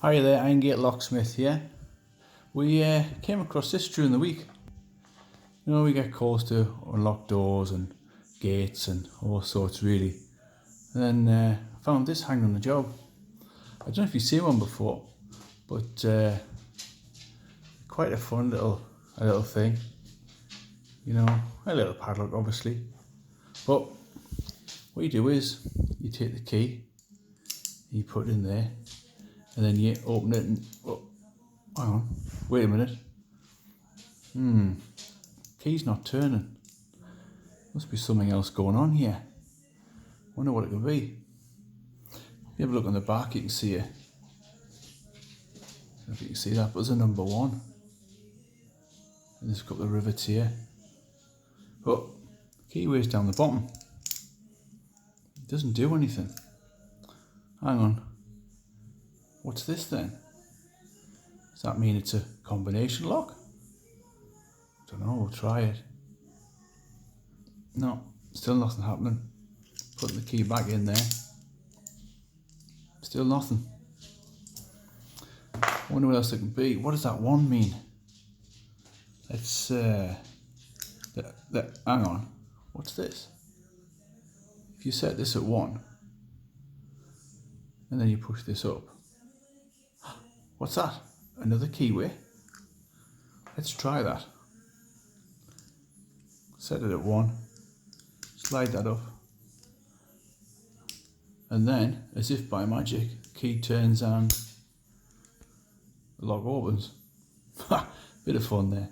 Hi there, Irongate Locksmith here. We came across this during the week. You know, we get calls to unlock doors and gates and all sorts really. And then found this hanging on the job. I don't know if you've seen one before, but quite a fun little thing. You know, a little padlock obviously. But what you do is you take the key, you put it in there, and then you open it and, oh, hang on, wait a minute. Key's not turning. Must be something else going on here. Wonder what it could be. If you have a look on the back, you can see it. I don't know if you can see that, but there's a number 1. And there's a couple of rivets here. But key weighs down the bottom. It doesn't do anything. Hang on. What's this then? Does that mean it's a combination lock? Don't know, we'll try it. No, still nothing happening. Putting the key back in there. Still nothing. I wonder what else it can be. What does that 1 mean? Let's hang on. What's this? If you set this at 1 and then you push this up. What's that? Another keyway? Let's try that. Set it at 1. Slide that up. And then, as if by magic, key turns and the lock opens. Bit of fun there.